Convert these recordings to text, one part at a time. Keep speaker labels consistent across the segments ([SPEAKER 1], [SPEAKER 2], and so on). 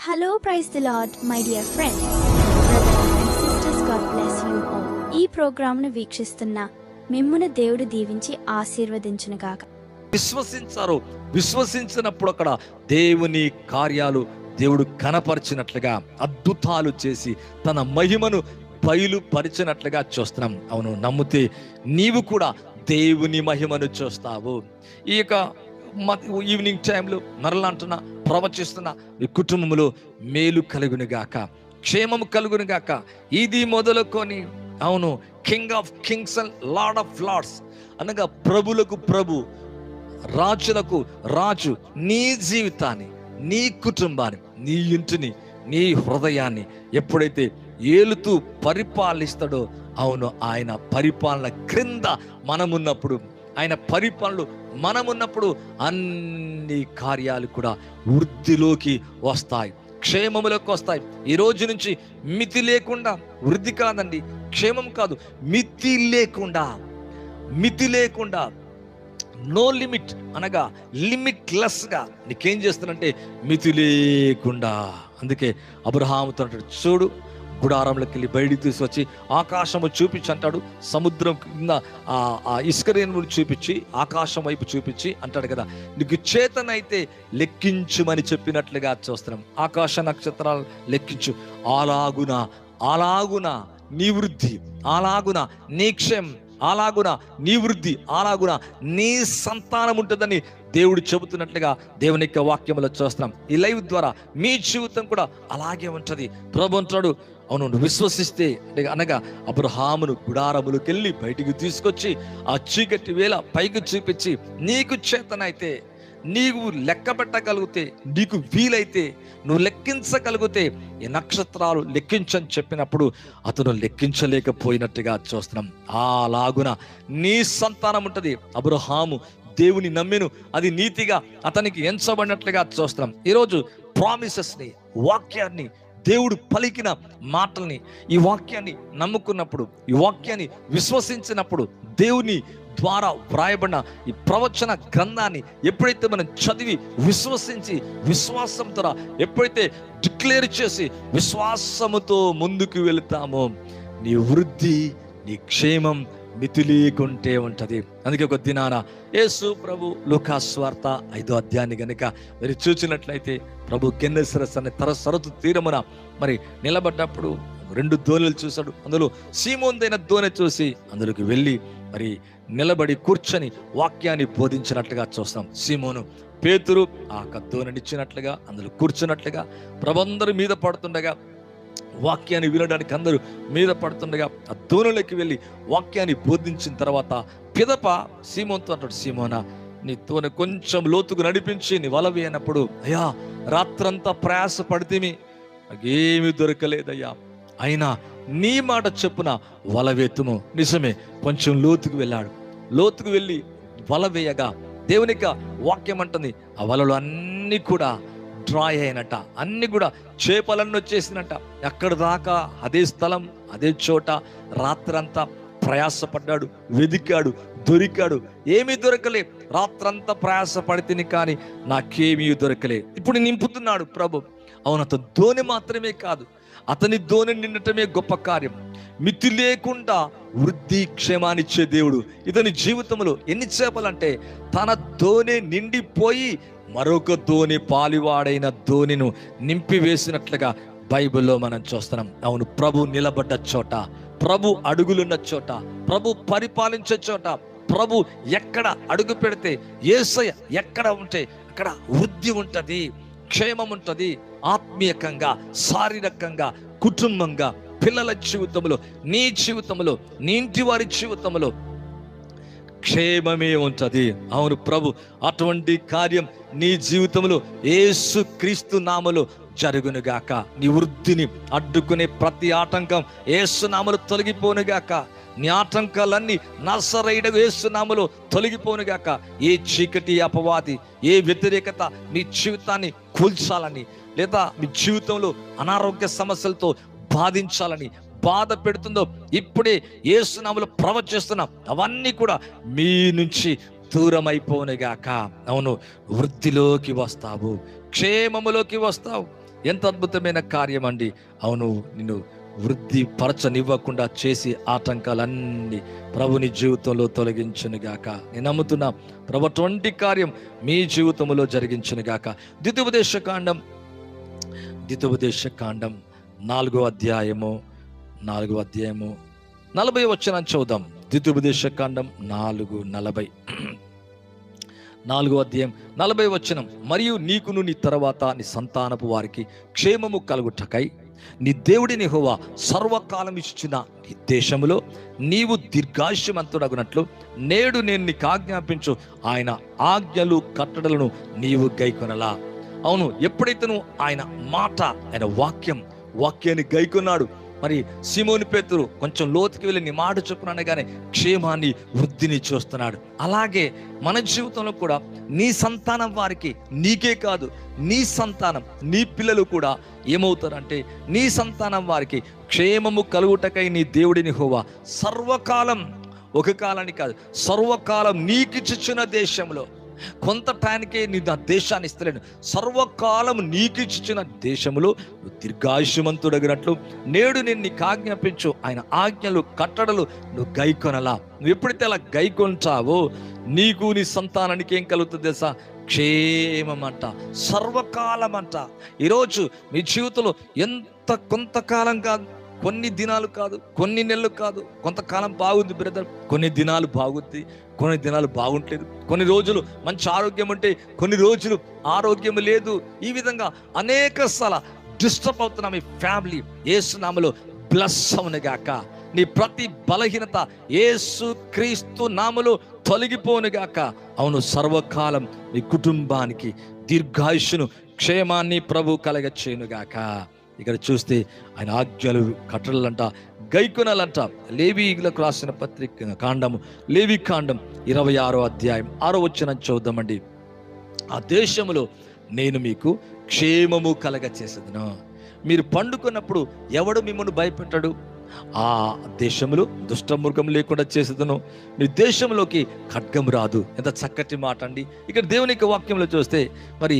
[SPEAKER 1] Hello, praise the Lord, my dear friends. Brothers and sisters, God bless you all. ఈ ప్రోగ్రామ్ను వీక్షిస్తున్న మిమ్మును దేవుడు దీవించి ఆశీర్వదించునుగాక.
[SPEAKER 2] విశ్వసించారు. విశ్వసించినప్పుడు అక్కడ దేవుని కార్యాలు దేవుడు కనపరిచినట్లుగా అద్భుతాలు చేసి తన మహిమను బయలుపరిచినట్లుగా చూస్తున్నాం. అవును, నమ్మితే నీవు కూడా దేవుని మహిమను చూస్తావు. ఈ యొక్క ఈవినింగ్ టైంలో మరలా అంటున్నా, ప్రవచిస్తున్నా, మీ కుటుంబంలో మేలు కలుగునుగాక, క్షేమము కలుగునుగాక. ఇది మొదలుకొని అవును, king of kings and lord of lords అనగా ప్రభులకు ప్రభు, రాజులకు రాజు నీ జీవితాన్ని, నీ కుటుంబాన్ని, నీ ఇంటిని, నీ హృదయాన్ని ఎప్పుడైతే ఏలుతూ పరిపాలిస్తాడో, అవును, ఆయన పరిపాలన క్రింద మనమున్నప్పుడు, ఆయన పరిపాలనలు మనమున్నప్పుడు అన్ని కార్యాలు కూడా వృద్ధిలోకి వస్తాయి, క్షేమములోకి వస్తాయి. ఈ రోజు నుంచి మితి లేకుండా, వృద్ధి కాదండి, క్షేమం కాదు, మితి లేకుండా, మితి లేకుండా, నో లిమిట్ అనగా లిమిట్లెస్ గా నీకేం చేస్తానంటే మితి లేకుండా. అందుకే అబ్రహాముతో అంటాడు, చూడు, గుడారంలోకి వెళ్ళి బయటికి తీసుకొచ్చి ఆకాశము చూపించి అంటాడు, సముద్రం కింద ఆ ఇసుకరేణువును చూపించి ఆకాశం వైపు చూపించి అంటాడు కదా, నీకు చేతనైతే లెక్కించుమని చెప్పినట్లుగా చూస్తున్నాం. ఆకాశ నక్షత్రాలు లెక్కించు, అలాగున నీ వృద్ధి, అలాగున నీ క్షేమం, అలాగున నీ వృద్ధి, అలాగున నీ సంతానం ఉంటుందని దేవుడు చెబుతున్నట్లుగా దేవుని యొక్క వాక్యంలో చూస్తున్నాం. ఈ లైవ్ ద్వారా మీ జీవితం కూడా అలాగే ఉంటది. ప్రభు అంటాడు, అవును, విశ్వసిస్తే అనగా అబ్రహామును గుడారములకు వెళ్ళి బయటికి తీసుకొచ్చి ఆ చీకటి వేళ పైకి చూపించి, నీకు చేతనైతే, నీవు లెక్క పెట్టగలిగితే, నీకు వీలైతే, నువ్వు లెక్కించగలిగితే ఈ నక్షత్రాలు లెక్కించని చెప్పినప్పుడు అతను లెక్కించలేకపోయినట్టుగా చూస్తున్నాం. అలాగున నీ సంతానం ఉంటుంది. అబ్రహాము దేవుని నమ్మెను, అది నీతిగా అతనికి ఎంచబడినట్లుగా చూస్తున్నాం. ఈరోజు ప్రామిసెస్ని, వాక్యాన్ని, దేవుడు పలికిన మాటల్ని, ఈ వాక్యాన్ని నమ్ముకున్నప్పుడు, ఈ వాక్యాన్ని విశ్వసించినప్పుడు, దేవుని ద్వారా వ్రాయబడిన ఈ ప్రవచన గ్రంథాన్ని ఎప్పుడైతే మనం చదివి విశ్వసించి విశ్వాసం ద్వారా ఎప్పుడైతే డిక్లేర్ చేసి విశ్వాసముతో ముందుకు వెళుతామో, నీ వృద్ధి, నీ క్షేమం మితి లేకుంటే ఉంటది. అందుకే ఒక దినాన యేసు ప్రభు లూకా సువార్త 5వ అధ్యాయాన్ని గనుక మీరు చూసినట్లయితే, ప్రభు గెన్నెసరస్ అనే సరస్సు తీరమున మరి నిలబడ్డప్పుడు 2 దోణులు చూశాడు. అందులో సీమోన్దైన దోణి చూసి అందులోకి వెళ్ళి మరి నిలబడి కూర్చొని వాక్యాన్ని బోధించినట్లుగా చూస్తాం. సీమోను పేతురు ఆ దోణినిచ్చినట్లుగా అందులో కూర్చున్నట్లుగా ప్రభందరి మీద పడుతుండగా, వాక్యాన్ని వినడానికి అందరూ మీద పడుతుండగా ఆ దోణిలోకి వెళ్ళి వాక్యాన్ని బోధించిన తర్వాత పిదప సీమోన్తో అంటాడు, సీమోనా, నీ తోని కొంచెం లోతుకు నడిపించి నీ వలవి అన్నప్పుడు, అయ్యా, రాత్రంతా ప్రయాస పడితేమి నాకేమీ దొరకలేదయ్యా, అయినా నీ మాట చెప్పున వలవేతుము. నిజమే, కొంచెం లోతుకు వెళ్ళాడు. లోతుకు వెళ్ళి వల వేయగా దేవునిక వాక్యం అంటుంది, ఆ వలలు అన్నీ కూడా డ్రాయ్ అయినట్ట, అన్ని కూడా చేపలన్నీ వచ్చేసినట్ట. ఎక్కడ దాకా అదే స్థలం, అదే చోట రాత్రంతా ప్రయాసపడ్డాడు, వెదికాడు, దొరికాడు, ఏమీ దొరకలే. రాత్రంతా ప్రయాస పడితేనే కానీ నాకేమీ దొరకలే. ఇప్పుడు నింపుతున్నాడు ప్రభు. అవును, అతను దోణి మాత్రమే కాదు, అతని దోణి నిండటమే గొప్ప కార్యం. మితి లేకుండా వృద్ధి క్షేమాన్నిచ్చే దేవుడు ఇతని జీవితంలో. ఎన్ని చేపలంటే తన దోణి నిండిపోయి మరొక దోణి, పాలివాడైన దోణిను నింపివేసినట్లుగా బైబిల్లో మనం చూస్తున్నాం. అవును, ప్రభు నిలబడ్డ చోట, ప్రభు అడుగులున్న చోట, ప్రభు పరిపాలించే చోట, ప్రభు ఎక్కడ అడుగు పెడితే, యేసయ్య ఎక్కడ ఉంటే అక్కడ వృద్ధి ఉంటది, క్షేమం ఉంటది. ఆత్మీయకంగా, శారీరకంగా, కుటుంబంగా, పిల్లల జీవితంలో, నీ జీవితంలో, నీ ఇంటి వారి జీవితంలో క్షేమమే ఉంటది. అవును ప్రభు, అటువంటి కార్యం నీ జీవితంలో యేసు క్రీస్తు నామములో జరుగునుగాక. నీ వృద్ధిని అడ్డుకునే ప్రతి ఆటంకం యేసు నామములో తొలగిపోనుగాక. నీ ఆటంకాలన్నీ నజరేయుడగు యేసు నామములో తొలగిపోనుగాక. ఏ చీకటి, అపవాది, ఏ వ్యతిరేకత మీ జీవితాన్ని కూల్చాలని, లేదా మీ జీవితంలో అనారోగ్య సమస్యలతో బాధించాలని బాధ పెడుతుందో, ఇప్పుడే యేసు నామములో ప్రవచిస్తున్నాం, అవన్నీ కూడా మీ నుంచి దూరం అయిపోనుగాక. అవును, వృద్ధిలోకి వస్తావు, క్షేమములోకి వస్తావు. ఎంత అద్భుతమైన కార్యం అండి. అవును, నిన్ను వృద్ధి పరచనివ్వకుండా చేసి ఆటంకాలన్నీ ప్రభుని జీవితంలో తొలగించునుగాక. నేను నమ్ముతున్నా ప్రభు అటువంటి కార్యం మీ జీవితంలో జరిగించునుగాక. ద్వితీయోపదేశకాండం 4వ అధ్యాయము 40వ వచనం చదువుదాం. ద్వితీయోపదేశకాండం 4:40. 4వ అధ్యాయం 40వ వచనం. మరియు నీకును నీ తర్వాత నీ సంతానపు వారికి క్షేమము కలుగుటకై నీ దేవుడిని యెహోవా సర్వకాలం ఇచ్చిన నీ దేశములో నీవు దీర్ఘాయుష్యమంతుడగునట్లు నేడు నేను నీకు ఆజ్ఞాపించు ఆయన ఆజ్ఞలు కట్టడలను నీవు గైకొనలా. అవును, ఎప్పుడైతే నువ్వు ఆయన మాట, ఆయన వాక్యాన్ని గైకొన్నాడు, మరి సీమోను పేతురు కొంచెం లోతుకి వెళ్ళి నీ మాట చొప్పున అనగానే క్షేమాన్ని, వృద్ధిని చూస్తున్నాడు. అలాగే మన జీవితంలో కూడా నీ సంతానం వారికి, నీకే కాదు నీ సంతానం, నీ పిల్లలు కూడా ఏమవుతారంటే నీ సంతానం వారికి క్షేమము కలుగుటకై నీ దేవుడిని యెహోవా సర్వకాలం, ఒక కాలానికి కాదు సర్వకాలం నీకిచ్చిన దేశంలో, కొంత టైంకే నీ నా దేశాన్ని ఇస్తలేను, సర్వకాలం నీకిచ్చిన దేశంలో నువ్వు దీర్ఘాయుష్యమంతుడగినట్లు నేడు నేను నీకు ఆజ్ఞాపించు ఆయన ఆజ్ఞలు కట్టడలు నువ్వు గైకొనలా. నువ్వు ఎప్పుడైతే అలా గైకొంటావో నీకు నీ సంతానానికి ఏం కలుగుతుంది తెలుసా? క్షేమం అంట, సర్వకాలం అంట. ఈరోజు మీ జీవితంలో కొంతకాలం కాదు, కొన్ని దినాలు కాదు, కొన్ని నెలలు కాదు, కొంతకాలం బాగుంది బ్రదర్, కొన్ని దినాలు బాగుంది, కొన్ని దినాలు బాగుంటలేదు, కొన్ని రోజులు మంచి ఆరోగ్యం ఉంటే కొన్ని రోజులు ఆరోగ్యం లేదు. ఈ విధంగా అనేక సార్లు డిస్టర్బ్ అవుతున్నా మీ ఫ్యామిలీ. యేసు నామములో బ్లెస్ అవునుగాక. నీ ప్రతి బలహీనత యేసు క్రీస్తు నామములో తొలగిపోనుగాక. అవును, సర్వకాలం నీ కుటుంబానికి దీర్ఘాయుష్ను, క్షేమాన్ని ప్రభు కలగ చేయనుగాక. ఇక్కడ చూస్తే ఆయన ఆజ్ఞలు కట్టడలంట, గైకొనాలంట. లేవీయులకు రాసిన పత్రిక కాండము, లేవి కాండం 26వ అధ్యాయం 6వ వచనం చూద్దామండి. ఆ దేశములో నేను మీకు క్షేమము కలగ చేసేదను. మీరు పండుకున్నప్పుడు ఎవడు మిమ్మల్ని భయపెట్టాడు? ఆ దేశంలో దుష్టమృగం లేకుండా చేసేదను, మీ దేశంలోకి ఖడ్గం రాదు. ఎంత చక్కటి మాట అండి. ఇక్కడ దేవుని యొక్క వాక్యంలో చూస్తే మరి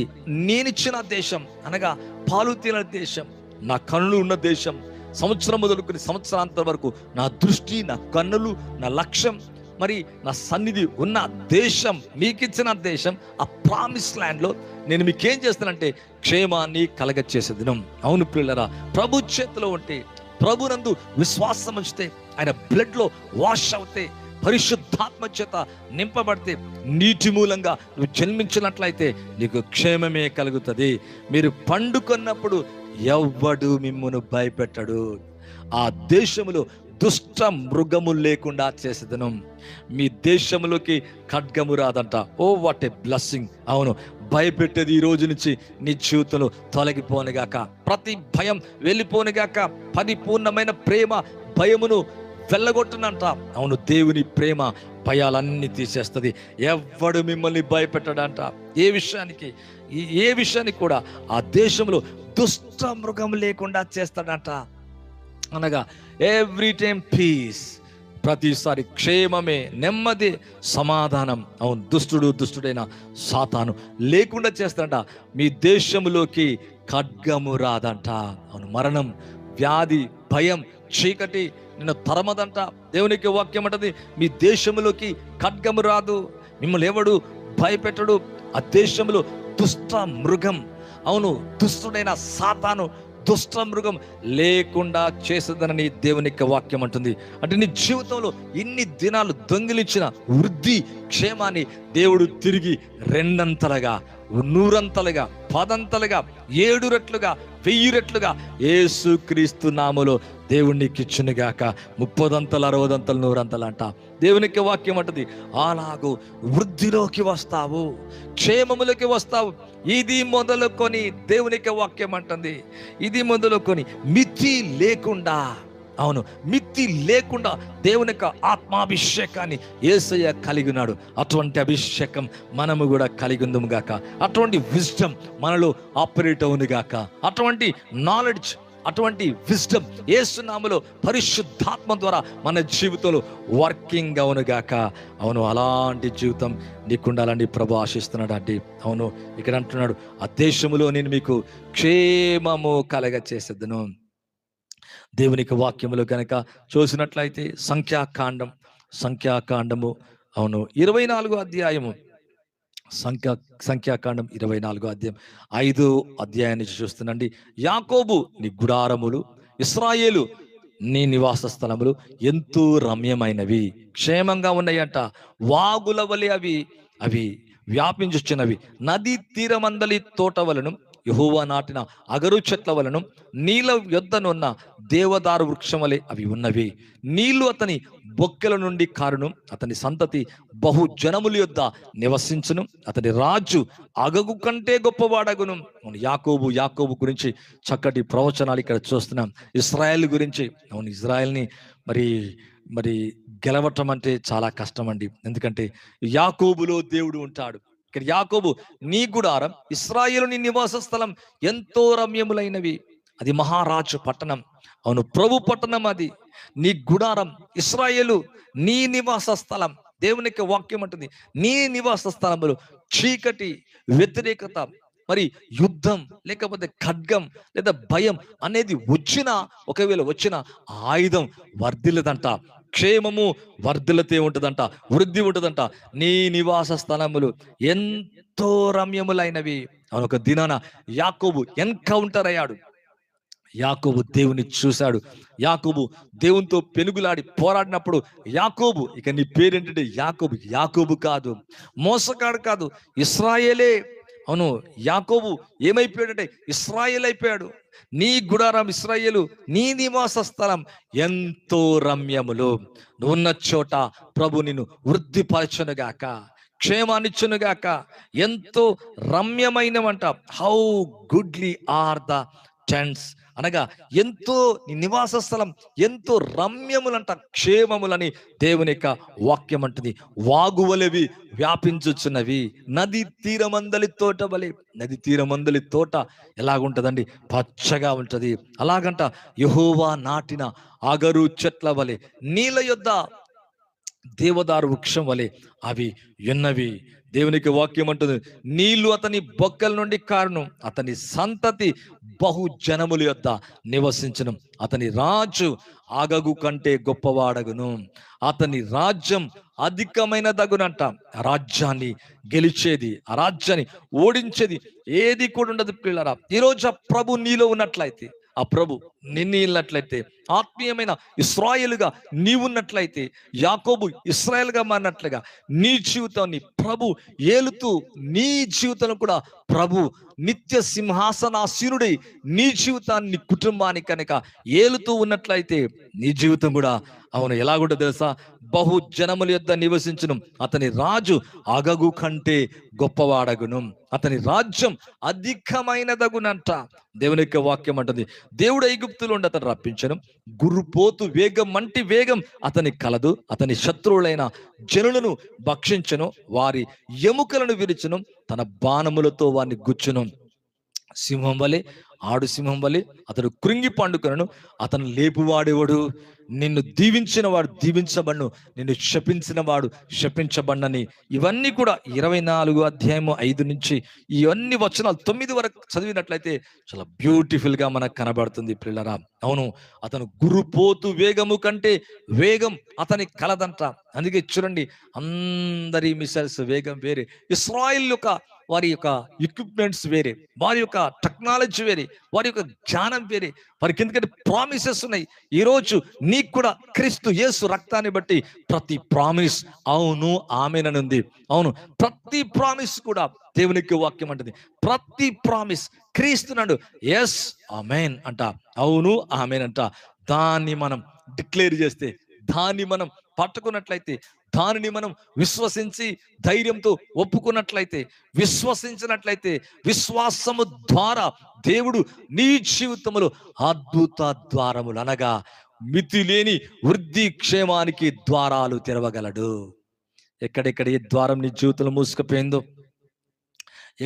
[SPEAKER 2] నేనిచ్చిన దేశం అనగా పాలు తేలిన దేశం, నా కన్నులు ఉన్న దేశం, సంవత్సరం మొదలుకొని సంవత్సరాంతం వరకు నా దృష్టి, నా కన్నులు, నా లక్ష్యం, మరి నా సన్నిధి ఉన్న దేశం, మీకిచ్చిన దేశం, ఆ ప్రామిస్ ల్యాండ్లో నేను మీకేం చేస్తానంటే క్షేమాన్ని కలగ చేసేదిను. అవును ప్రియులారా, ప్రభు చేతిలో ఉంటే, ప్రభునందు విశ్వాసం ఉంచితే, ఆయన బ్లడ్లో వాష్ అవుతే, పరిశుద్ధాత్మ చేత నింపబడితే, నీటి మూలంగా నువ్వు జన్మించినట్లయితే నీకు క్షేమమే కలుగుతుంది. మీరు పండుకున్నప్పుడు ఎవ్వడు మిమ్మును భయపెట్టడు. ఆ దేశములో దుష్ట మృగము లేకుండా చేసేదను. మీ దేశంలోకి ఖడ్గము రాదంట. Oh what a blessing. అవును, భయపెట్టేది ఈ రోజు నుంచి నీ జీవితంలో తొలగిపోనుగాక. ప్రతి భయం వెళ్ళిపోనుగాక. పరిపూర్ణమైన ప్రేమ భయమును వెళ్ళగొట్టునంట. అవును, దేవుని ప్రేమ భయాలన్నీ తీసేస్తుంది. ఎవ్వడు మిమ్మల్ని భయపెట్టడంట. ఏ విషయానికి కూడా ఆ దేశంలో దుష్ట మృగం లేకుండా చేస్తాడంట. అనగా ఎవ్రీ టైం పీస్, ప్రతిసారి క్షేమమే, నెమ్మది, సమాధానం. అవును, దుష్టుడైన సాతాను లేకుండా చేస్తాడంట. మీ దేశంలోకి ఖడ్గము రాదంట. అవును, మరణం, వ్యాధి, భయం, చీకటి నిన్ను తరమదంట. దేవునికి వాక్యం అంటది, మీ దేశంలోకి ఖడ్గము రాదు, మిమ్మల్ని ఎవడు భయపెట్టడు. ఆ దేశంలో దుష్ట మృగం, అవును దుష్టుడైన సాతాను, దుష్ట మృగం లేకుండా చేసేదనని దేవుని యొక్క వాక్యం అంటుంది. అంటే నీ జీవితంలో ఇన్ని దినాలు దొంగిలించిన వృద్ధి, క్షేమాన్ని దేవుడు తిరిగి 2 అంతలుగా, 100 అంతలుగా, 10 అంతలుగా, 7 రెట్లుగా, 1000 రెట్లుగా యేసు క్రీస్తు నామములో దేవునికి ఇచ్చునుగాక. 30 అంతలు, 60 అంతలు, 100 అంతలు అంట. దేవునికి వాక్యం అంటది, అలాగూ వృద్ధిలోకి వస్తావు, క్షేమములోకి వస్తావు. ఇది మొదలుకొని దేవునికి వాక్యం అంటుంది, ఇది మొదలుకొని మితి లేకుండా, అవును మితి లేకుండా దేవుని యొక్క ఆత్మాభిషేకాన్ని యేసయ్య కలిగి ఉన్నాడు. అటువంటి అభిషేకం మనము కూడా కలిగి ఉందాము గాక. అటువంటి విజ్డమ్ మనలో ఆపరేట్ అవును గాక. అటువంటి నాలెడ్జ్, అటువంటి విజ్డమ్ యేసు నామములో పరిశుద్ధాత్మ ద్వారా మన జీవితంలో వర్కింగ్ అవునుగాక. అవును, అలాంటి జీవితం నీకుండాలని ప్రభు ఆశిస్తున్నాడు అండి. అవును, ఇక్కడ అంటున్నాడు, ఆ దేశములో నేను మీకు క్షేమము కలగ చేసేదను. దేవునికి వాక్యములు కనుక చూసినట్లయితే సంఖ్యాకాండము అవును 24 అధ్యాయము, సంఖ్యాకాండం 24 అధ్యాయం 5 అధ్యాయాన్ని చూస్తున్నాండి. యాకోబు నీ గుడారములు, ఇశ్రాయేలు నీ నివాస స్థలములు ఎంతో రమ్యమైనవి, క్షేమంగా ఉన్నాయంట. వాగుల వలె అవి అవి వ్యాపించుచున్నవి. నదీ తీరమందలి తోట వలను, యెహోవా నాటిన అగరు చెట్ల వలను, నీళ్ళ యొద్దనున్న దేవదారు వృక్షం వలె అవి ఉన్నవి. నీళ్లు అతని బొక్కెల నుండి కారును, అతని సంతతి బహు జనముల యొద్ద నివసించును. అతని రాజు అగగు కంటే గొప్పవాడగును. యాకోబు గురించి చక్కటి ప్రవచనాలు ఇక్కడ చూస్తున్నాం. ఇశ్రాయేల్ గురించి. అవును, ఇజ్రాయెల్ని మరి గెలవటం అంటే చాలా కష్టం అండి. ఎందుకంటే యాకోబులో దేవుడు ఉంటాడు. ఇక్కడ యాకోబు నీ గుడారం, ఇశ్రాయేలు నీ నివాస స్థలం ఎంతో రమ్యములైనవి. అది మహారాజు పట్టణం. అవును, ప్రభు పట్టణం అది. నీ గుడారం ఇశ్రాయేలు నీ నివాస స్థలం. దేవునికి వాక్యం అంటుంది, నీ నివాస స్థలములు చీకటి, వ్యతిరేకత, మరి యుద్ధం, లేకపోతే ఖడ్గం లేదా భయం అనేది ఒకవేళ వచ్చిన ఆయుధం వర్ధిల్లదంట. క్షేమము వర్ధిల్లతే ఉంటుందంట, వృద్ధి ఉంటుందంట. నీ నివాస స్థలములు ఎంతో రమ్యములైనవి. ఒక దినాన యాకోబు ఎన్కౌంటర్ అయ్యాడు. యాకోబు దేవుని చూశాడు. యాకోబు దేవునితో పెనుగులాడి పోరాడినప్పుడు యాకోబు, ఇక నీ పేరేంటంటే యాకోబు కాదు, మోసగాడు కాదు, ఇశ్రాయేలే. అవును, యాకోబు ఏమైపోయాడంటే ఇశ్రాయేల్ అయిపోయాడు. నీ గుడారం ఇశ్రాయేలు, నీ నివాస స్థలం ఎంతో రమ్యములు. నువ్వున్న చోట ప్రభు నిన్ను వృద్ధిపరచునుగాక, క్షేమాన్నిచ్చునుగాక. ఎంతో రమ్యమైనవంట. How goodly are the tents, అనగా ఎంతో నీ నివాస స్థలం ఎంతో రమ్యములంట, క్షేమములని దేవుని యొక్క వాక్యం అంటుంది. వాగువలెవి వ్యాపించుచున్నవి, నది తీరమందలి తోట వలె. నది తీరమందలి తోట ఎలాగుంటదండి? పచ్చగా ఉంటది. అలాగంట యెహోవా నాటిన అగరు చెట్ల వలె, నీళ్ళ యొద్ద దేవదారు వృక్షం వలె అవి ఉన్నవి. దేవునికి వాక్యం అంటుంది, నీళ్లు అతని బొక్కల నుండి కారును, అతని సంతతి బహు జనముల యొద్ద నివసించును. అతని రాజు అగగు కంటే గొప్పవాడగును. అతని రాజ్యం అధికమైనదగునంట. ఆ రాజ్యాన్ని గెలిచేది, ఆ రాజ్యాన్ని ఓడించేది ఏది కూడా ఉండదు పిల్లరా. ఈరోజు ఆ ప్రభు నీలో ఉన్నట్లయితే, ఆ ప్రభు నిన్నట్లయితే, ఆత్మీయమైన ఇశ్రాయేలుగా నీవున్నట్లయితే, యాకోబు ఇశ్రాయేలుగా మారినట్లుగా నీ జీవితాన్ని ప్రభు ఏలుతూ, నీ జీవితంలో కూడా ప్రభు నిత్య సింహాసనాసీనుడై నీ జీవితాన్ని, కుటుంబాన్ని కనుక ఏలుతూ ఉన్నట్లయితే నీ జీవితం కూడా అవును ఎలాగుంటో తెలుసా? బహు జనముల యొద్ద నివసించును. అతని రాజు అగగు కంటే గొప్పవాడగును. అతని రాజ్యం అధికమైనదగునంట. దేవుని యొక్క వాక్యం అంటుంది, దేవుడు ఐగుప్తులో ఉండి అతను రప్పించను. గుర్రుపోతు వేగం వంటి వేగం అతని కలదు. అతని శత్రువులైన జనులను భక్షించను, వారి ఎముకలను విరుచును, తన బాణములతో వారిని గుచ్చును. సింహం వలె, ఆడు సింహం వలె అతడు కృంగి పండుకొనను. అతను లేపువాడేవాడు? నిన్ను దీవించిన వాడు దీవించబడును, నిన్ను శపించిన వాడు శపించబడనని. ఇవన్నీ కూడా 24 అధ్యాయము 5 నుంచి ఇవన్నీ వచనాలు 9 వరకు చదివినట్లయితే చాలా బ్యూటిఫుల్ గా మనకు కనబడుతుంది పిల్లరా. అవును, అతను గురుపోతు వేగము కంటే వేగం అతని కలదంట. అందుకే చూడండి, అందరి మిసైల్స్ వేగం వేరే, ఇశ్రాయేల్ యొక్క వారి యొక్క ఎక్విప్మెంట్స్ వేరే, వారి యొక్క టెక్నాలజీ వేరే, వారి యొక్క జ్ఞానం వేరే, వారికి ఎందుకంటే ప్రామిసెస్ ఉన్నాయి. ఈరోజు నీకు కూడా క్రీస్తు యేసు రక్తాన్ని బట్టి ప్రతి ప్రామిస్ అవును ఆమేన్ ఉంది. అవును, ప్రతి ప్రామిస్ కూడా దేవునికి వాక్యం అంటుంది, ప్రతి ప్రామిస్ క్రీస్తునందు ఎస్ ఆమేన్ అంట, అవును ఆమేన్ అంట. దాన్ని మనం డిక్లేర్ చేస్తే, దాన్ని మనం పట్టుకున్నట్లయితే, దానిని మనం విశ్వసించి ధైర్యంతో ఒప్పుకున్నట్లయితే, విశ్వసించినట్లయితే, విశ్వాసము ద్వారా దేవుడు నీ జీవితంలో అద్భుత ద్వారములు అనగా మితిలేని వృద్ధి క్షేమానికి ద్వారాలు తెరవగలడు. ఎక్కడెక్కడ ఏ ద్వారం నీ జీవితంలో మూసుకుపోయిందో,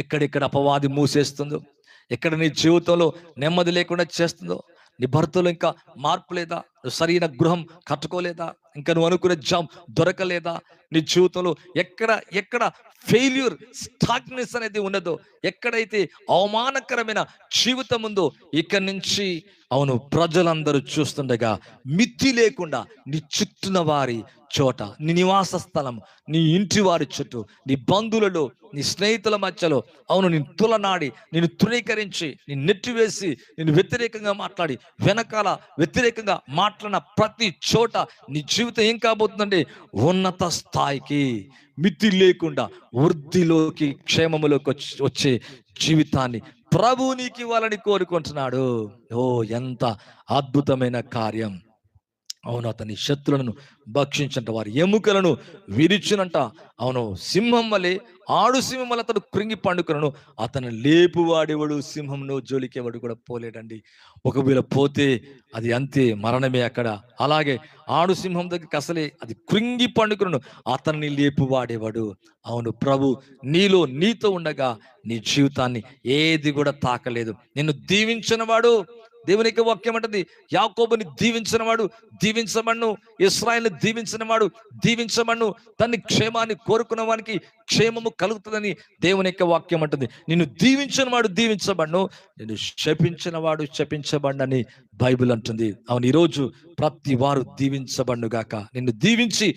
[SPEAKER 2] ఎక్కడెక్కడ అపవాది మూసేస్తుందో, ఎక్కడ నీ జీవితంలో నెమ్మది లేకుండా చేస్తుందో, నీ భర్తలో ఇంకా మార్పు లేదా? నువ్వు సరైన గృహం కట్టుకోలేదా? ఇంకా నువ్వు అనుకునే జాబ్ దొరకలేదా? నీ జీవితంలో ఎక్కడ ఎక్కడ ఫెయిల్యూర్, స్టాగ్నెస్ అనేది ఉన్నదో, ఎక్కడైతే అవమానకరమైన జీవితం ఉందో, ఇక్కడి నుంచి అవును ప్రజలందరూ చూస్తుండగా మిత్తి లేకుండా నీ చుట్టూన వారి చోట, నీ నివాస స్థలం, నీ ఇంటి వారి చుట్టూ, నీ బంధువులలో, నీ స్నేహితుల మధ్యలో అవును నేను తులనాడి, నేను తృణీకరించి, నేను నెట్టివేసి, నేను వ్యతిరేకంగా మాట్లాడి, వెనకాల వ్యతిరేకంగా మాట్లాడిన ప్రతి చోట నీ జీవితం ఏం కాబోతుందంటే ఉన్నత స్థాయికి, మితి లేకుండా వృద్ధిలోకి, క్షేమములోకి వచ్చే జీవితాన్ని ప్రభు నీకు ఇవ్వాలని కోరుకుంటున్నాడు. ఓ ఎంత అద్భుతమైన కార్యం! అవును, అతని శత్రులను భక్షించంట, వారి ఎముకలను విరిచినంట. అవును, సింహం వలె, ఆడు సింహం వల్ల అతడు కృంగి పండుకును, అతను లేపువాడేవాడు సింహంను జోలికేవాడు కూడా పోలేడండి. ఒకవేళ పోతే అది అంతే, మరణమే అక్కడ. అలాగే ఆడు సింహం దగ్గరికి అసలే అది కృంగి పండుకును, అతన్ని లేపువాడేవాడు. అవును, ప్రభు నీలో, నీతో ఉండగా నీ జీవితాన్ని ఏది కూడా తాకలేదు. నిన్ను దీవించిన వాడు, దేవునికి వాక్యం అంటది, యాకోబుని దీవించిన వాడు దీవించమను, ఇశ్రాయేలుని దీవించిన వాడు దీవించమను, తన్ని క్షేమాన్ని కోరుకున్న వానికి క్షేమము కలుగుతుందని దేవుని యొక్క వాక్యం అంటుంది. నిన్ను దీవించిన వాడు దీవించబడను, నిన్ను శపించిన వాడు శపించబడని బైబిల్ అంటుంది. అవును, ఈరోజు ప్రతి వారు దీవించబడుగాక, నిన్ను దీవించి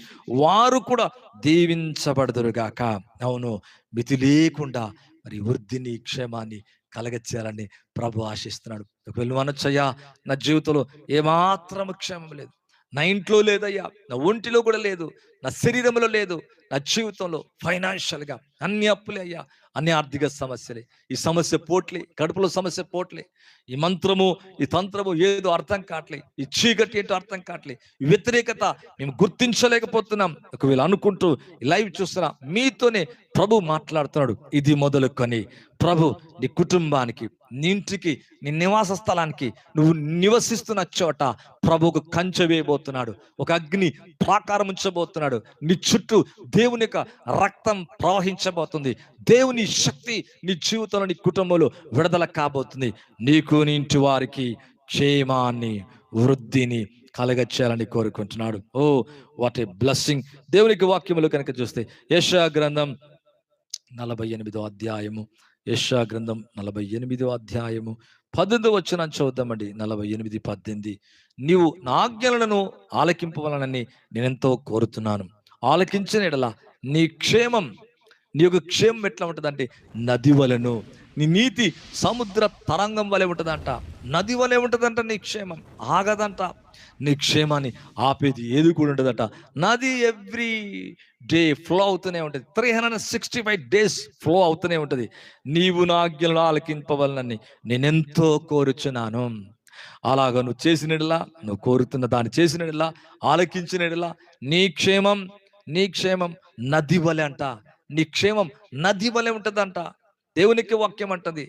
[SPEAKER 2] వారు కూడా దీవించబడదురుగాక. అవును, మితి లేకుండా మరి వృద్ధిని, క్షేమాన్ని కలగచేయాలని ప్రభు ఆశిస్తున్నాడు. ఒకవేళ నువ్వు అనొచ్చయ్యా, నా జీవితంలో ఏమాత్రం క్షేమం లేదు, నా ఇంట్లో లేదయ్యా, నా ఒంటిలో కూడా లేదు, నా శరీరంలో లేదు, నా జీవితంలో ఫైనాన్షియల్గా అన్ని అప్పులే అయ్యా, అన్ని ఆర్థిక సమస్యలే, ఈ సమస్య పోట్లే, కడుపులో సమస్య పోట్లే, ఈ మంత్రము, ఈ తంత్రము ఏదో అర్థం కావట్లే, ఈ చీకటి ఏంటో అర్థం కావట్లే, ఈ వ్యతిరేకత మేము గుర్తించలేకపోతున్నాం. ఒకవేళ అనుకుంటూ ఈ లైవ్ చూస్తున్నా, మీతోనే ప్రభు మాట్లాడుతున్నాడు. ఇది మొదలుకొని ప్రభు నీ కుటుంబానికి, నీ ఇంటికి, నీ నివాస స్థలానికి, నువ్వు నివసిస్తున్న చోట ప్రభువుకు కంచె వేయబోతున్నాడు. ఒక అగ్ని ప్రాకారం ఉంచబోతున్నాడు. నీ చుట్టూ దేవుని యొక్క రక్తం ప్రవహించబోతుంది. దేవుని శక్తి నీ జీవితంలో, నీ కుటుంబంలో విడుదల కాబోతుంది. నీకు, నీ ఇంటి వారికి క్షేమాన్ని, వృద్ధిని కలగచేయాలని కోరుకుంటున్నాడు. Oh what a blessing! దేవునికి వాక్యములు కనుక చూస్తే యెషయా గ్రంథం 48వ అధ్యాయము, యెషయా గ్రంథం 48వ అధ్యాయము 18వ వచనం చూద్దామండి. 48:18. నీవు నా ఆజ్ఞలను ఆలకింపవలనని నేనెంతో కోరుతున్నాను. ఆలకించిన ఎడల నీ క్షేమం, నీ యొక్క క్షేమం ఎట్లా ఉంటుందంటే నది వలెను, నీ నీతి సముద్ర తరంగం వలె ఉంటుందంట. నది వలె ఉంటుందంట నీ క్షేమం, ఆగదంట. నీ క్షేమాన్ని ఆపేది ఏది కూడా ఉంటుందట. నది ఎవ్రీ డే ఫ్లో అవుతూనే ఉంటుంది, 365 days ఫ్లో అవుతూనే ఉంటుంది. నీవు నా ఆజ్ఞలను ఆలకింపవలనని నేనెంతో కోరుచున్నాను. అలాగా నువ్వు చేసినలా, నువ్వు కోరుతున్న దాన్ని చేసినలా, ఆలకించినలా నీ క్షేమం, నీ క్షేమం నది వలె అంట. నీ క్షేమం నది వలె ఉంటుందంట. దేవునికి వాక్యం అంటది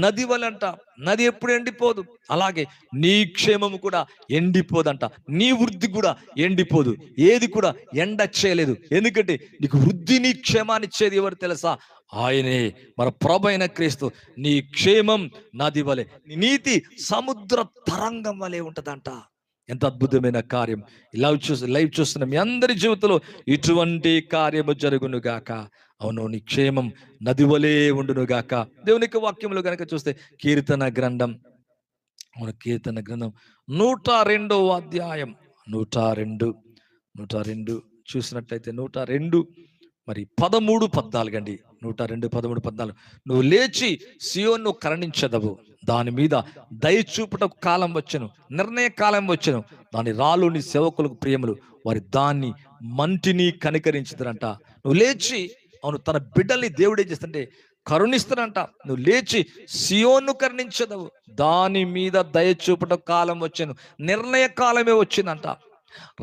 [SPEAKER 2] నది వలె అంట. నది ఎప్పుడు ఎండిపోదు, అలాగే నీ క్షేమము కూడా ఎండిపోదంట. నీ వృద్ధి కూడా ఎండిపోదు, ఏది కూడా ఎండ చేయలేదు. ఎందుకంటే నీకు వృద్ధిని, క్షేమాన్ని ఇచ్చేది ఎవరు తెలుసా? ఆయనే, మన ప్రభు అయిన క్రీస్తు. నీ క్షేమం నది వలె, నీ నీతి సముద్ర తరంగం వలె ఉంటదంట. ఎంత అద్భుతమైన కార్యం! లైవ్ చూస్తున్న మీ అందరి జీవితంలో ఇటువంటి కార్యము జరుగునుగాక. అవును, నీ క్షేమం నది వలె ఉండునుగాక. దేవునికి వాక్యములు కనుక చూస్తే కీర్తన గ్రంథం, అవును కీర్తన గ్రంథం 102వ అధ్యాయం, 102 చూసినట్లయితే 102 మరి 13, 14 అండి. 102, 13, 14. నువ్వు లేచి సియోను కరుణించదవు, దాని మీద దయ చూపుటకు కాలం వచ్చెను, నిర్ణయ కాలం వచ్చెను. దాని రాళ్ళు నీ సేవకులకు ప్రియములు, వారి దాన్ని మంటిని కనికరించుదరంట. నువ్వు లేచి, అవును తన బిడ్డల్ని దేవుడు ఏం చేస్తుంటే కరుణిస్తాడంట. నువ్వు లేచి సియోను కరుణించదవు, దాని మీద దయ చూపుటకు కాలం వచ్చెను, నిర్ణయ కాలమే వచ్చిందంట,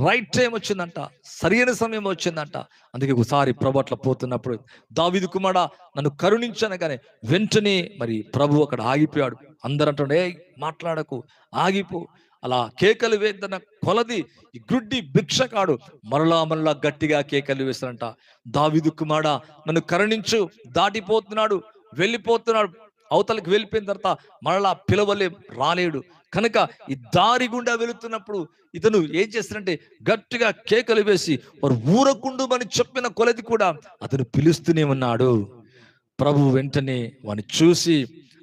[SPEAKER 2] రైట్ టైం వచ్చిందంట, సరైన సమయం వచ్చిందంట. అందుకే ఒకసారి ప్రభు అట్లా పోతున్నప్పుడు, దావీదు కుమారుడా నన్ను కరుణించనగానే వెంటనే మరి ప్రభు అక్కడ ఆగిపోయాడు. అందరూ అంటుండే, మాట్లాడకు, ఆగిపో. అలా కేకలు వేద్దన కొలది ఈ గుడ్డి భిక్షకాడు మరలా గట్టిగా కేకలు వేస్తాడంట. దావీదు కుమారుడా నన్ను కరుణించు, దాటిపోతున్నాడు, వెళ్ళిపోతున్నాడు, అవతలకి వెళ్ళిపోయిన తర్వాత మరలా పిలవలే రాలేడు కనుక ఈ దారి గుండా వెళుతున్నప్పుడు ఇతను ఏం చేస్తాడంటే గట్టిగా కేకలు వేసి వారు ఊరకుండుమని చెప్పిన కొలది కూడా అతను పిలుస్తూనే ఉన్నాడు. ప్రభు వెంటనే వాని చూసి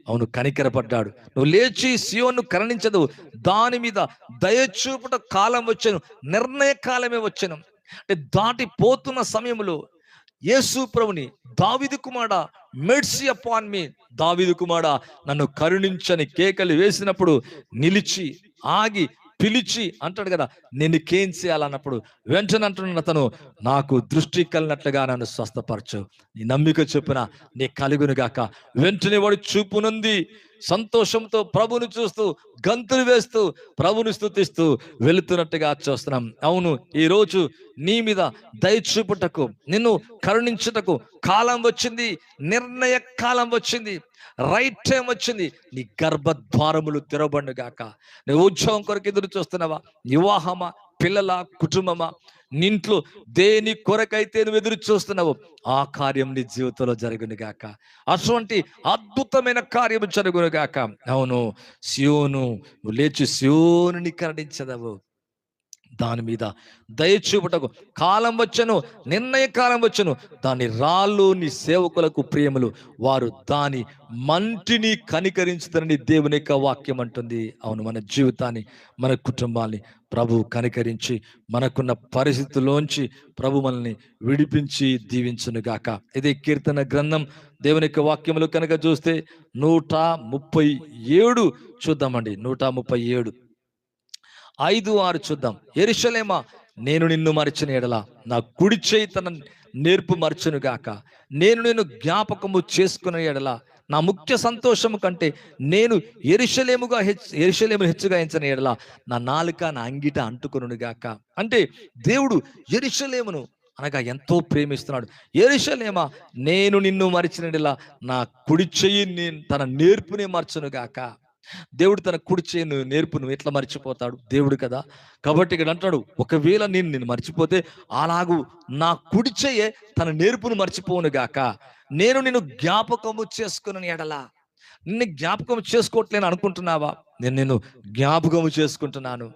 [SPEAKER 2] అవును కనికరపడ్డాడు. నువ్వు లేచి సియోను కరుణించదు, దాని మీద దయచూపుట కాలం వచ్చెను, నిర్ణయ కాలమే వచ్చెను. అంటే దాటిపోతున్న సమయంలో యేసు ప్రభుని దావీదు కుమారుడా మెర్సీ అపాన్ మీ, దావీదు కుమారుడా నన్ను కరుణించని కేకలు వేసినప్పుడు నిలిచి ఆగి పిలిచి అంటాడు కదా, నేనుకేం చేయాలన్నప్పుడు వెంటనే అంటున్నాను, అతను నాకు దృష్టి కలిగినట్లుగా నన్ను స్వస్థపరచు, నీ నమ్మిక చొప్పున నీ కలుగును గాక. వెంటనే వాడు చూపునుంది సంతోషంతో ప్రభుని చూస్తూ గంతులు వేస్తూ ప్రభుని స్తుతిస్తూ వెళుతున్నట్టుగా చూస్తున్నాం. అవును, ఈ రోజు నీ మీద దయచూపుటకు నిన్ను కరుణించుటకు కాలం వచ్చింది, నిర్ణయ కాలం వచ్చింది, రైట్ టైం వచ్చింది. నీ గర్భద్వారములు తెరవబడును గాక. నువ్వు ఉద్యోగం కొరకు ఎదురు చూస్తున్నావా, వివాహమా, పిల్లల, కుటుంబమా, నింట్లో దేని కొరకైతే నువ్వు ఎదురు చూస్తున్నావు ఆ కార్యం నీ జీవితంలో జరుగును గాక. అటువంటి అద్భుతమైన కార్యం జరుగును గాక. అవును, సియోను నువ్వు లేచి సియోనుని కరుణించదవు, దాని మీద దయచూపుటకు కాలం వచ్చను, నిర్ణయ కాలం వచ్చను. దాని రాళ్ళు నీ సేవకులకు ప్రియములు, వారు దాని మంటిని కనికరించుతారని దేవుని యొక్క వాక్యం అంటుంది. అవును, మన జీవితాన్ని మన కుటుంబాన్ని ప్రభు కనికరించి మనకున్న పరిస్థితుల్లోంచి ప్రభు మనల్ని విడిపించి దీవించును గాక. ఇదే కీర్తన గ్రంథం దేవుని యొక్క వాక్యములు కనుక చూస్తే 137 చూద్దామండి. 137 5-6 చూద్దాం. యెరూషలేమా నేను నిన్ను మరచిన ఎడల నా కుడి చేయి తన నేర్పు మరచును గాక. నేను నిన్ను జ్ఞాపకము చేసుకున్న ఎడల నా ముఖ్య సంతోషము కంటే నేను యెరూషలేమును హెచ్చుగా ఎంచిన ఎడల నా నాలుక నా అంగిట అంటుకొనును గాక. అంటే దేవుడు యెరూషలేమును అనగా ఎంతో ప్రేమిస్తున్నాడు. యెరూషలేమా నేను నిన్ను మరచిన ఎడల నా కుడి చెయ్యి తన నేర్పునే మరచును గాక. దేవుడు తన కుడి చేయి నేర్పును ఎట్లా మర్చిపోతాడు? దేవుడు కదా. కాబట్టి ఇక్కడ అంటాడు, ఒకవేళ నేను మర్చిపోతే అలాగూ నా కుడి చెయ్యే తన నేర్పును మర్చిపోను గాక. నేను నిన్ను జ్ఞాపకము చేసుకుని ఎడలా, నిన్ను జ్ఞాపకం చేసుకోవట్లేను అనుకుంటున్నావా? నేను జ్ఞాపకము చేసుకుంటున్నాను.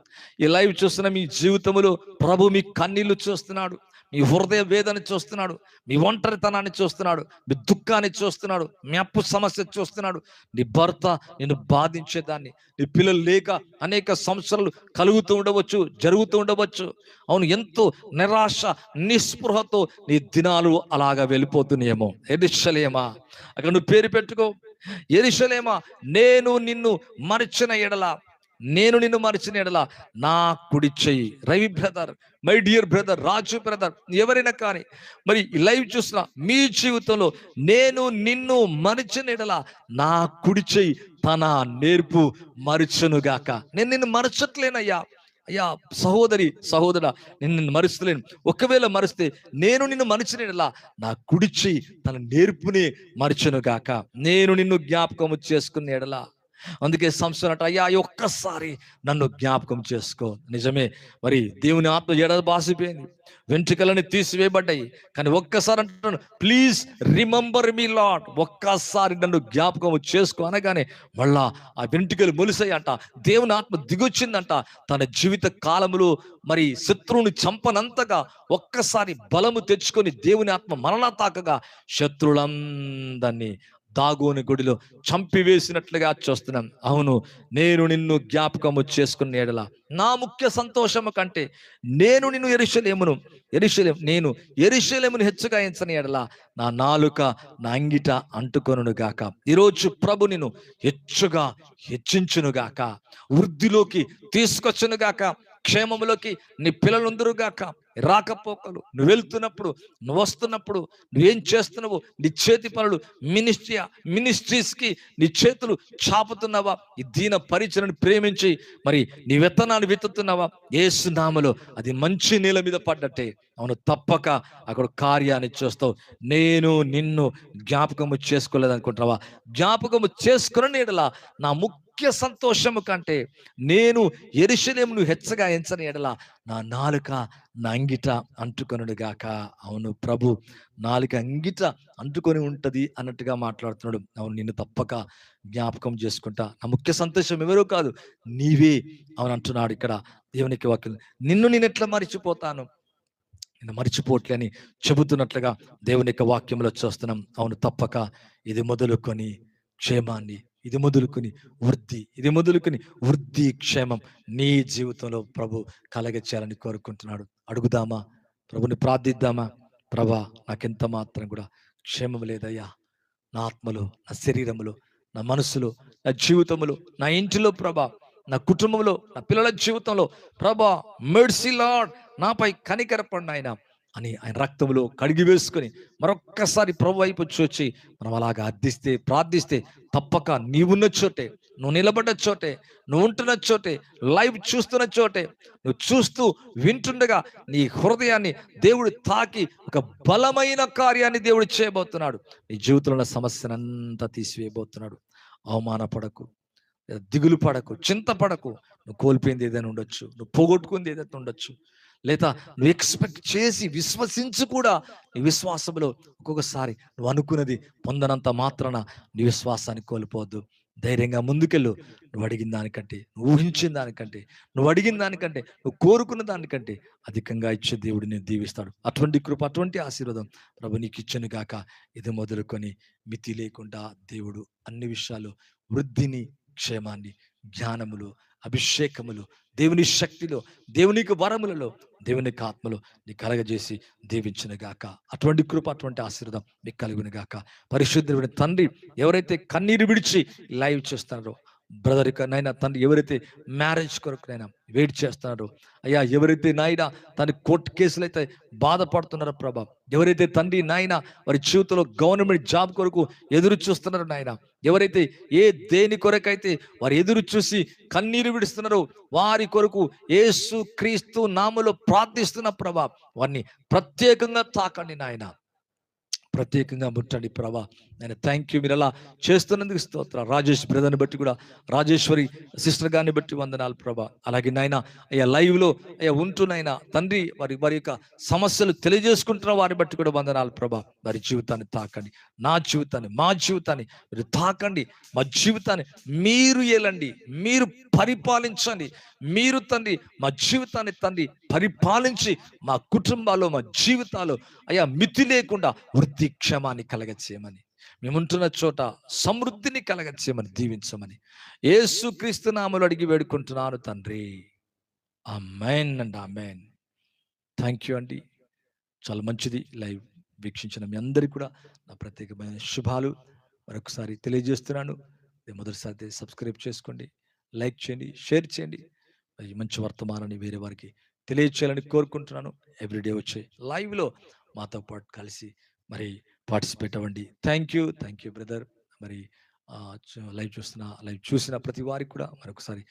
[SPEAKER 2] ఈ లైవ్ చూస్తున్న మీ జీవితంలో ప్రభు మీ కన్నీళ్లు చూస్తున్నాడు, మీ హృదయ వేదన చూస్తున్నాడు, మీ ఒంటరితనాన్ని చూస్తున్నాడు, మీ దుఃఖాన్ని చూస్తున్నాడు, మీ అప్పు సమస్య చూస్తున్నాడు, నీ భర్త నిన్ను బాధించేదాన్ని, నీ పిల్లలు లేక అనేక సంవత్సరాలు కలుగుతూ ఉండవచ్చు, జరుగుతూ ఉండవచ్చు. అవును, ఎంతో నిరాశ నిస్పృహతో నీ దినాలు అలాగా వెళ్ళిపోతున్నాయేమో. యెరూషలేమా, అక్కడ నువ్వు పేరు పెట్టుకో. యెరూషలేమా నేను నిన్ను మరచిన ఎడల, నేను నిన్ను మరచిన ఎడల నా కుడి చెయ్యి. Ravi brother, my dear brother, Raju brother, ఎవరైనా కానీ మరి లైవ్ చూస్తున్నా మీ జీవితంలో నేను నిన్ను మరచిన ఎడల నా కుడి చెయ్యి తన నేర్పు మరచునుగాక. నేను నిన్ను మరచట్లేనయ్యా, అయ్యా సహోదరి సహోదరా, నేను నిన్ను మరుస్తలేను. ఒకవేళ మరిస్తే నేను నిన్ను మరచిన ఎడల నా కుడి చెయ్యి తన నేర్పునే మరచునుగాక. నేను నిన్ను జ్ఞాపకము చేసుకున్న ఎడల. అందుకే సంస్థ అయ్యా ఒక్కసారి నన్ను జ్ఞాపకం చేసుకో. నిజమే, మరి దేవుని ఆత్మ ఎడబాసిపోయింది, వెంట్రుకలని తీసివేయబడ్డాయి, కానీ ఒక్కసారి అంటున్నాను, ప్లీజ్ రిమెంబర్ మీ లార్డ్, ఒక్కసారి నన్ను జ్ఞాపకం చేసుకో అనగానే మళ్ళా ఆ వెంట్రుకలు మొలిసాయంట. దేవుని ఆత్మ దిగొచ్చిందంట. తన జీవిత కాలంలో మరి శత్రువుని చంపనంతగా ఒక్కసారి బలము తెచ్చుకొని దేవుని ఆత్మ మరలా తాకగా శత్రువులందరినీ దాగోని గుడిలో చంపివేసినట్లుగా చూస్తున్నాం. అవును, నేను నిన్ను జ్ఞాపకము చేసుకున్న ఎడల నా ముఖ్య సంతోషము కంటే నేను నిన్ను నేను యెరూషలేమును హెచ్చుగా ఎంచని ఎడల నా నాలుక నా అంగిట అంటుకొనును గాక. ఈరోజు ప్రభు నిన్ను హెచ్చించును గాక, వృద్ధిలోకి తీసుకొచ్చును గాక, క్షేమములోకి నీ పిల్లలందరూ గాక. రాకపోకలు, నువ్వు వెళ్తున్నప్పుడు, నువ్వు వస్తున్నప్పుడు, నువ్వేం చేస్తున్నావు, నీ చేతి పనులు, మినిస్ట్రీస్కి నీ చేతులు చాపుతున్నావా? ఈ దీన పరిచయను ప్రేమించి మరి నీ విత్తనాన్ని విత్తుతున్నావా? యేసు నామములో అది మంచి నేల మీద పడ్డట్టే. అవును, తప్పక అక్కడ కార్యాన్ని చూస్తావు. నేను నిన్ను జ్ఞాపకము చేసుకోలేదనుకుంటున్నావా? జ్ఞాపకము చేసుకున్న ఎడల నా ముఖ్య ముఖ్య సంతోషము కంటే నేను యెరూషలేమును హెచ్చగా ఎంచని ఎడల నా నాలుక నా అంగిట అంటుకొనుడు గాక. అవును ప్రభు, నాలుక అంగిట అంటుకొని ఉంటది అన్నట్టుగా మాట్లాడుతున్నాడు. అవును, నిన్ను తప్పక జ్ఞాపకం చేసుకుంటా. నా ముఖ్య సంతోషం ఎవరో కాదు, నీవే అవును అంటున్నాడు ఇక్కడ దేవునికి వాక్యం. నిన్ను నేను ఎట్లా మరిచిపోతాను, నేను మరిచిపోవట్లే అని చెబుతున్నట్లుగా దేవుని యొక్క వాక్యంలో చూస్తున్నాం. అవును, తప్పక ఇది మొదలుకొని క్షేమాన్ని, ఇది మొదలుకొని వృద్ధి, ఇది మొదలుకొని వృద్ధి క్షేమం నీ జీవితంలో ప్రభు కలగచేయాలని కోరుకుంటున్నాడు. అడుగుదామా, ప్రభుని ప్రార్థిద్దామా. ప్రభా, నాకెంత మాత్రం కూడా క్షేమం లేదయ్యా, నా ఆత్మలో, నా శరీరములో, నా మనసులో, నా జీవితంలో, నా ఇంటిలో ప్రభా, నా కుటుంబంలో, నా పిల్లల జీవితంలో ప్రభా, మెర్సీ లార్డ్, నాపై కనికరపండి ఆయన అని ఆయన రక్తంలో కడిగి వేసుకొని మరొక్కసారి ప్రభు వైపు చూచి మనం అలాగా అర్థిస్తే, ప్రార్థిస్తే తప్పక నీవున్న చోటే, నువ్వు నిలబడ్డ చోటే, నువ్వు ఉంటున్న చోటే, లైవ్ చూస్తున్న చోటే, నువ్వు చూస్తూ వింటుండగా నీ హృదయాన్ని దేవుడు తాకి ఒక బలమైన కార్యాన్ని దేవుడు చేయబోతున్నాడు. నీ జీవితంలో ఉన్న సమస్యనంతా తీసివేయబోతున్నాడు. అవమానపడకు, దిగులు పడకు, చింతపడకు. నువ్వు కోల్పోయింది ఏదైనా ఉండొచ్చు, నువ్వు పోగొట్టుకుంది ఏదైనా ఉండొచ్చు, లేదా నువ్వు ఎక్స్పెక్ట్ చేసి విశ్వసించి కూడా నీ విశ్వాసంలో ఒక్కొక్కసారి నువ్వు అనుకున్నది పొందనంత మాత్రాన నీ విశ్వాసాన్ని కోల్పోవద్దు. ధైర్యంగా ముందుకెళ్ళు. నువ్వు అడిగిన దానికంటే, నువ్వు ఊహించిన దానికంటే, నువ్వు అడిగిన దానికంటే, నువ్వు కోరుకున్న దానికంటే అధికంగా ఇచ్చే దేవుడు నేను దీవిస్తాడు. అటువంటి కృప, అటువంటి ఆశీర్వాదం ప్రభు నీకు ఇచ్చెను గాక. ఇది మొదలుకొని మితి లేకుండా దేవుడు అన్ని విషయాలు వృద్ధిని, క్షేమాన్ని, జ్ఞానములు, అభిషేకములు, దేవుని శక్తిలో, దేవునికి వరములలో, దేవునికి ఆత్మలో నీ కలగజేసి దీవించిన గాక. అటువంటి కృప, అటువంటి ఆశీర్వాదం మీకు కలుగును గాక. పరిశుద్ధుడైన తండ్రి, ఎవరైతే కన్నీరు విడిచి లైవ్ చేస్తున్నారో బ్రదర్ నైనా, తండ్రి ఎవరైతే మ్యారేజ్ కొరకు నైనా వెయిట్ చేస్తున్నారో అయ్యా, ఎవరైతే నాయన తన కోర్టు కేసులు అయితే బాధపడుతున్నారో ప్రభా, ఎవరైతే తండ్రి నాయన వారి జీవితంలో గవర్నమెంట్ జాబ్ కొరకు ఎదురు చూస్తున్నారో నాయన, ఎవరైతే దేని కొరకైతే వారు ఎదురు చూసి కన్నీరు విడుస్తున్నారో వారి కొరకు యేసు క్రీస్తు నామములో ప్రార్థిస్తున్న ప్రభా, వారిని ప్రత్యేకంగా తాకండి నాయన, ప్రత్యేకంగా ముట్టండి ప్రభా. నేను థ్యాంక్ యూ, మీరు అలా చేస్తున్నందుకు స్తోత్రం. రాజేష్ బ్రదర్ని బట్టి కూడా, రాజేశ్వరి సిస్టర్ గారిని బట్టి వందనాలు ప్రభా. అలాగే నాయన అయ్యా లైవ్లో అయ్యా ఉంటున్నాయినా తండ్రి వారి యొక్క సమస్యలు తెలియజేసుకుంటున్న వారిని బట్టి కూడా వందనాలు ప్రభా. వారి జీవితాన్ని తాకండి, నా జీవితాన్ని, మా జీవితాన్ని మీరు తాకండి. మా జీవితాన్ని మీరు ఏలండి, మీరు పరిపాలించండి. మీరు తండ్రి మా జీవితాన్ని తండ్రి పరిపాలించి మా కుటుంబాల్లో, మా జీవితాల్లో అయ్యా మితి లేకుండా వృద్ధి, క్షేమాన్ని కలగచేయమని, మేముంటున్న చోట సమృద్ధిని కలగచేయమని దీవించమని యేసు క్రీస్తు నామములో అడిగి వేడుకుంటున్నాను తండ్రి. ఆమేన్ అండ్ ఆమేన్. థ్యాంక్ యూ అండి. చాలా మంచిది. లైవ్ వీక్షించిన మీ అందరికీ కూడా నా ప్రత్యేకమైన శుభాలు మరొకసారి తెలియజేస్తున్నాను. మొదటిసారి సబ్స్క్రైబ్ చేసుకోండి, లైక్ చేయండి, షేర్ చేయండి. ఈ మంచి వర్తమానాన్ని వేరే వారికి తెలియచేయాలని కోరుకుంటున్నాను. ఎవ్రీడే వచ్చే లైవ్లో మాతో పాటు కలిసి మరి పార్టిసిపేట్ అవ్వండి. Thank you brother. మరి లైవ్ చూసిన ప్రతి వారికి కూడా మరొకసారి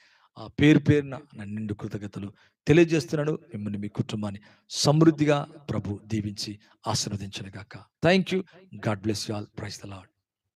[SPEAKER 2] పేరు పేరున నా నిండు కృతజ్ఞతలు తెలియజేస్తున్నాను. మిమ్మల్ని, మీ కుటుంబాన్ని సమృద్ధిగా ప్రభు దీవించి ఆశీర్వదించును గాక. Thank you. God bless you all. Praise the lord.